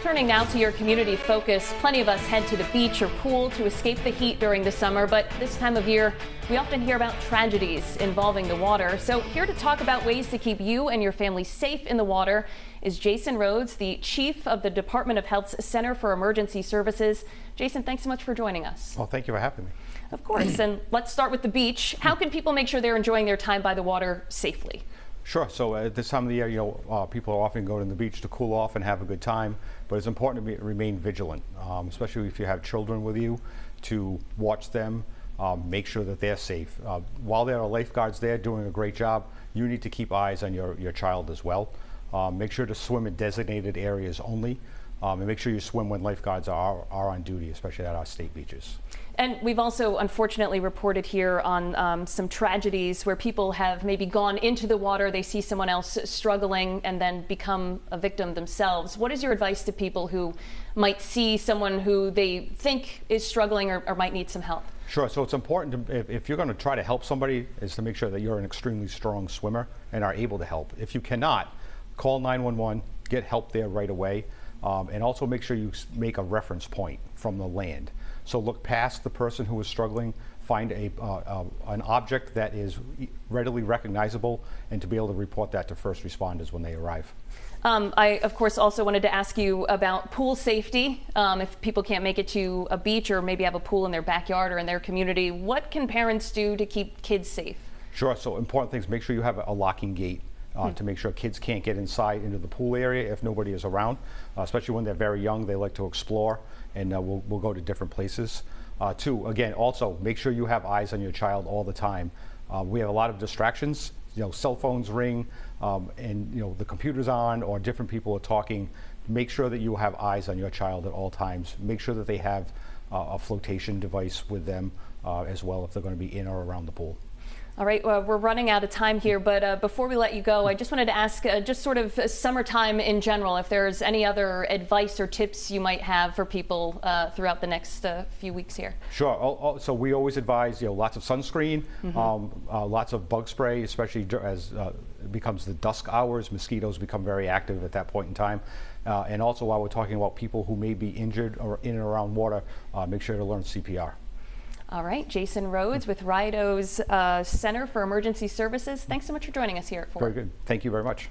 Turning now to your community focus, plenty of us head to the beach or pool to escape the heat during the summer, but this time of year, we often hear about tragedies involving the water. So here to talk about ways to keep you and your family safe in the water is Jason Rhodes, the chief of the Department of Health's Center for Emergency Services. Jason, thanks so much for joining us. Well, thank you for having me. Of course, and let's start with the beach. How can people make sure they're enjoying their time by the water safely? Sure. So at this time of the year, people are often going to the beach to cool off and have a good time, but it's important to remain vigilant, especially if you have children with you, to watch them, make sure that they're safe. While there are lifeguards there doing a great job, you need to keep eyes on your child as well. Make sure to swim in designated areas only, and make sure you swim when lifeguards are on duty, especially at our state beaches. And we've also unfortunately reported here on some tragedies where people have maybe gone into the water, they see someone else struggling and then become a victim themselves. What is your advice to people who might see someone who they think is struggling or might need some help? Sure. So it's important to, if you're going to try to help somebody, is to make sure that you're an extremely strong swimmer and are able to help. If you cannot, call 911, get help there right away, and also make sure you make a reference point from the land. So look past the person who is struggling, find an object that is readily recognizable, and to be able to report that to first responders when they arrive. I, of course, also wanted to ask you about pool safety. If people can't make it to a beach or maybe have a pool in their backyard or in their community, what can parents do to keep kids safe? Sure. So important things, make sure you have a locking gate. To make sure kids can't get inside into the pool area if nobody is around, especially when they're very young. They like to explore, and we'll go to different places. Two, again, also make sure you have eyes on your child all the time. We have a lot of distractions. Cell phones ring, and the computer's on, or different people are talking. Make sure that you have eyes on your child at all times. Make sure that they have a flotation device with them as well if they're going to be in or around the pool. All right, well, we're running out of time here, but before we let you go, I just wanted to ask just sort of summertime in general, if there's any other advice or tips you might have for people throughout the next few weeks here. Sure. So we always advise, lots of sunscreen, lots of bug spray, especially as it becomes the dusk hours. Mosquitoes become very active at that point in time. And also, while we're talking about people who may be injured or in and around water, make sure to learn CPR. All right, Jason Rhodes with Rhodes Center for Emergency Services. Thanks so much for joining us here at 4. Very good. Thank you very much.